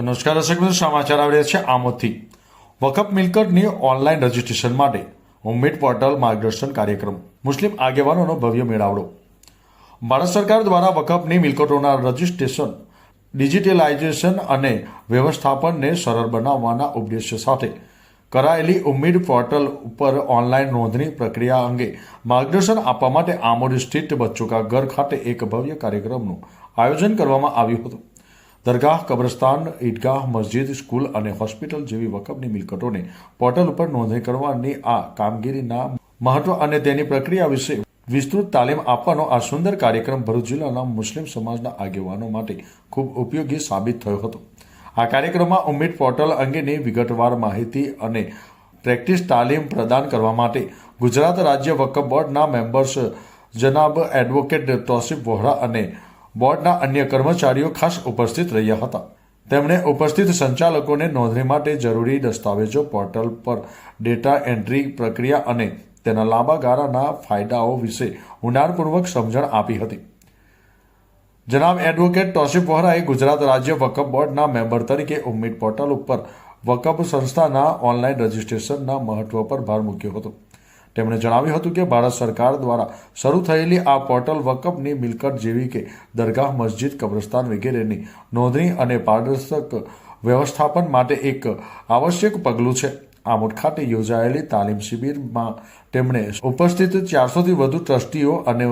તો નમસ્કાર દર્શક મિત્રો, સમાચાર આવી રહ્યા છે આમોદથી। વકફ મિલકતની ઓનલાઈન રજીસ્ટ્રેશન માટે ઉમ્મીદ પોર્ટલ માર્ગદર્શન કાર્યક્રમ, મુસ્લિમ આગેવાનોનો ભવ્ય મેળાવડો। ભારત સરકાર દ્વારા વકફની મિલકતોના રજીસ્ટ્રેશન, ડિજિટલાઇઝેશન અને વ્યવસ્થાપનને સરળ બનાવવાના ઉદ્દેશ્ય સાથે કરાયેલી ઉમ્મીદ પોર્ટલ ઉપર ઓનલાઈન નોંધણી પ્રક્રિયા અંગે માર્ગદર્શન આપવા માટે આમોદ સ્થિત બચ્ચો કા ઘર ખાતે એક ભવ્ય કાર્યક્રમનું આયોજન કરવામાં આવ્યું હતું। દરગાહ, કબ્રસ્તાન, ઈદગાહ, મસ્જિદ, સ્કૂલ અને હોસ્પિટલ જેવી વકફની મિલકતોને પોર્ટલ ઉપર નોંધણી કરવાની આ કામગીરીના મહત્વ અને તેની પ્રક્રિયા વિશે વિસ્તૃત તાલીમ આપવાનો આ સુંદર કાર્યક્રમ ભરૂચ જિલ્લાના મુસ્લિમ સમાજના આગેવાનો માટે ખૂબ ઉપયોગી સાબિત થયો હતો। આ કાર્યક્રમમાં ઉમ્મીદ પોર્ટલ અંગેની વિગતવાર માહિતી અને પ્રેક્ટિસ તાલીમ પ્રદાન કરવા માટે ગુજરાત રાજ્ય વકફ બોર્ડના મેમ્બર્સ જનાબ એડવોકેટ તોસીફ વોહરા અને બોર્ડના અન્ય કર્મચારીઓ ખાસ ઉપસ્થિત રહ્યા હતા। તેમણે ઉપસ્થિત સંચાલકોને નોંધણી માટે જરૂરી દસ્તાવેજો, પોર્ટલ પર ડેટા એન્ટ્રી પ્રક્રિયા અને તેના લાંબા ગાળાના ફાયદાઓ વિશે ઊંડાણપૂર્વક સમજણ આપી હતી। જનાબ એડવોકેટ તોસીફ વોહરાએ ગુજરાત રાજ્ય વકફ બોર્ડના મેમ્બર તરીકે ઉમ્મીદ પોર્ટલ ઉપર વકફ સંસ્થાના ઓનલાઈન રજીસ્ટ્રેશનના મહત્વ પર ભાર મૂક્યો હતો। તેમણે જણાવ્યું હતું કે ભારત સરકાર દ્વારા શરૂ થયેલી આ પોર્ટલ વકફની મિલકત જેવી કે દરગાહ, મસ્જિદ, કબ્રસ્તાન વગેરેની નોંધણી અને પારદર્શક વ્યવસ્થાપન માટે એક આવશ્યક પગલું છે। આમોદ ખાતે યોજાયેલી તાલીમ શિબિરમાં તેમણે ઉપસ્થિત 400થી વધુ ટ્રસ્ટીઓ અને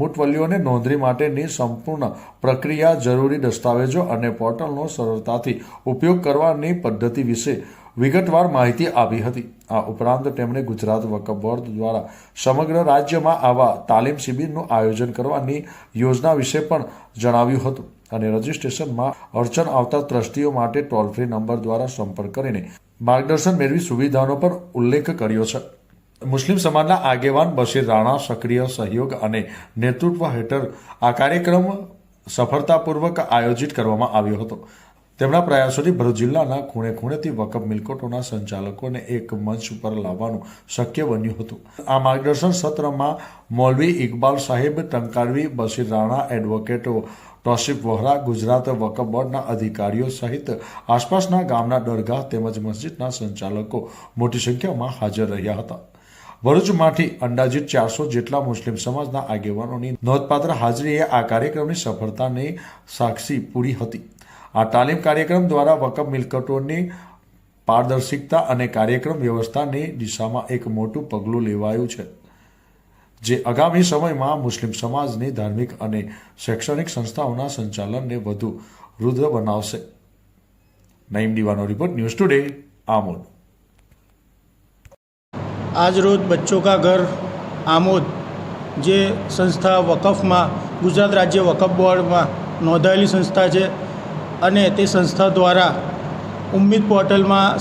મુતવલ્લીઓને નોંધણી માટેની સંપૂર્ણ પ્રક્રિયા, જરૂરી દસ્તાવેજો અને પોર્ટલનો સરળતાથી ઉપયોગ કરવાની પદ્ધતિ વિશે વિગતવાર માહિતી આપી હતી। આ ઉપરાંત તેમણે ગુજરાત વકફ બોર્ડ દ્વારા સમગ્ર રાજ્યમાં આવા તાલીમ શિબિરનું આયોજન કરવાની યોજના વિશે પણ જણાવ્યું હતું અને રજીસ્ટ્રેશનમાં અડચણ આવતા ટ્રસ્ટીઓ માટે ટોલ ફ્રી નંબર દ્વારા સંપર્ક કરીને માર્ગદર્શન મેળવી સુવિધાનો પણ ઉલ્લેખ કર્યો છે। મુસ્લિમ સમાજના આગેવાન બશીર રાણા સક્રિય સહયોગ અને નેતૃત્વ હેઠળ આ કાર્યક્રમ સફળતાપૂર્વક આયોજિત કરવામાં આવ્યો હતો। તેમના પ્રયાસોથી ભરૂચ જિલ્લાના ખૂણે ખૂણેથી વકફ મિલકતોના સંચાલકોને એક મંચ પર લાવવાનું શક્ય બન્યું હતું। આ માર્ગદર્શન સત્રમાં મૌલવી ઇકબાલ સાહેબ ટંકારવી, બશીર રાણા, એડવોકેટ તોસીફ વોહરા, ગુજરાત વકફ બોર્ડના અધિકારીઓ સહિત આસપાસના ગામના દરગાહ તેમજ મસ્જિદના સંચાલકો મોટી સંખ્યામાં હાજર રહ્યા હતા। ભરૂચમાંથી અંદાજિત 400 જેટલા મુસ્લિમ સમાજના આગેવાનોની નોંધપાત્ર હાજરીએ આ કાર્યક્રમની સફળતાની સાક્ષી પૂરી હતી। આ તાલીમ કાર્યક્રમ દ્વારા વકફ મિલકતોની પારદર્શિકતા અને કાર્યક્રમ વ્યવસ્થાની દિશામાં એક મોટું પગલું લેવાયું છે, જે આગામી સમયમાં મુસ્લિમ સમાજની ધાર્મિક અને શૈક્ષણિક સંસ્થાઓના સંચાલનને વધુ રુદ્ર બનાવશે। નઈમ દીવાનો રિપોર્ટ, ન્યૂઝ ટુડે, આમોદ। आज रोज बच्चों का घर आमोद જે સંસ્થા વકફમાં ગુજરાત રાજ્ય વકફ બોર્ડમાં નોંધાયેલી સંસ્થા છે અને તે સંસ્થા દ્વારા ઉમ્મીદ પોર્ટલમાં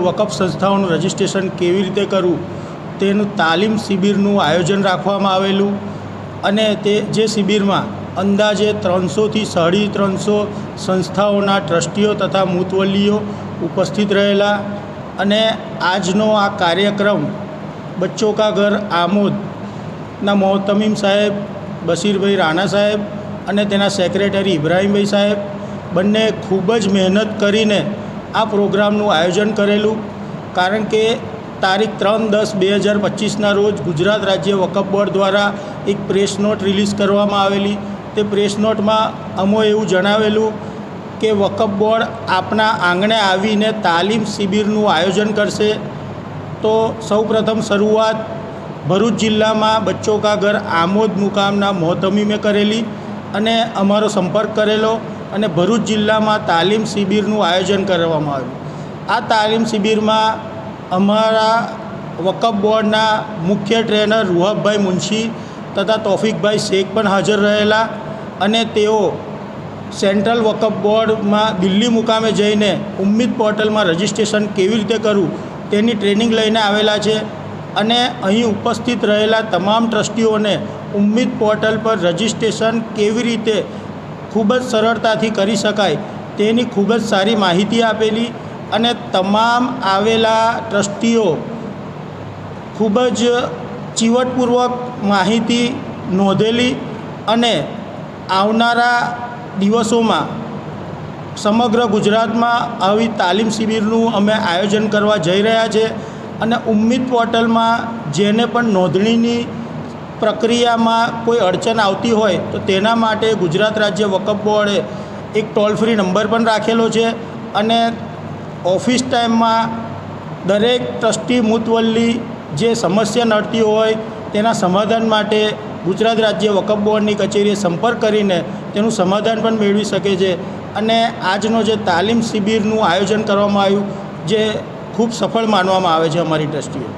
વકફ સંસ્થાઓનું રજિસ્ટ્રેશન કેવી રીતે કરવું તેનું તાલીમ શિબિરનું આયોજન રાખવામાં આવેલું અને તે જે શિબિરમાં અંદાજે 300થી 350 સંસ્થાઓના ટ્રસ્ટીઓ તથા મુતવલ્લીઓ ઉપસ્થિત રહેલા અને આજનો આ કાર્યક્રમ બચ્ચો કા ઘર આમોદના મોહતમીમ સાહેબ, બશીરભાઈ રાણા સાહેબ અને તેના સેક્રેટરી ઇબ્રાહીમભાઈ સાહેબ બંને ખૂબ જ મહેનત કરીને આ પ્રોગ્રામનું આયોજન કરેલું। કારણ કે તારીખ 3/10/2025ના રોજ ગુજરાત રાજ્ય વકફ બોર્ડ દ્વારા એક પ્રેસ નોટ રિલીઝ કરવામાં આવેલી। તે પ્રેસ નોટમાં અમોએ એવું જણાવેલું કે વકફ બોર્ડ આપણા આંગણે આવીને તાલીમ શિબિરનું આયોજન કરશે। તો સૌપ્રથમ શરૂઆત ભરૂચ જિલ્લામાં બચ્ચો કા ઘર આમોદ મુકામના મોહતમીમે કરેલી અને અમારો સંપર્ક કરેલો અને ભરૂચ જિલ્લામાં તાલીમ શિબિરનું આયોજન કરવામાં આવ્યું। આ તાલીમ શિબિરમાં અમારા વકફ બોર્ડના મુખ્ય ટ્રેનર રૂહબભાઈ મુનશી તથા તોફિકભાઈ શેખ પણ હાજર રહેલા અને તેઓ સેન્ટ્રલ વકફ બોર્ડમાં દિલ્હી મુકામે જઈને ઉમ્મીદ પોર્ટલમાં રજિસ્ટ્રેશન કેવી રીતે કરવું તેની ટ્રેનિંગ લઈને આવેલા છે અને અહીં ઉપસ્થિત રહેલા તમામ ટ્રસ્ટીઓને ઉમ્મીદ પોર્ટલ પર રજિસ્ટ્રેશન કેવી રીતે ખૂબ જ સરળતાથી કરી શકાય તેની ખૂબ જ સારી માહિતી આપેલી અને તમામ આવેલા ટ્રસ્ટીઓ ખૂબ જ ચીવટપૂર્વક માહિતી નોંધેલી અને આવનારા દિવસોમાં સમગ્ર ગુજરાતમાં આવી તાલીમ શિબિરનું અમે આયોજન કરવા જઈ રહ્યા છે અને ઉમ્મીદ પોર્ટલમાં જેને પણ નોંધણીની પ્રક્રિયામાં કોઈ અડચણ આવતી હોય તો તેના માટે ગુજરાત રાજ્ય વકફ બોર્ડે એક ટોલ ફ્રી નંબર પણ રાખેલો છે અને ઓફિસ ટાઈમમાં દરેક ટ્રસ્ટી મુતવલ્લી જે સમસ્યા નડતી હોય તેના સમાધાન માટે ગુજરાત રાજ્ય વકફ બોર્ડની કચેરીએ સંપર્ક કરીને તેનું સમાધાન પણ મેળવી શકે છે અને આજનો જે તાલીમ શિબિરનું આયોજન કરવામાં આવ્યું જે ખૂબ સફળ માનવામાં આવે છે અમારી ટ્રસ્ટીએ.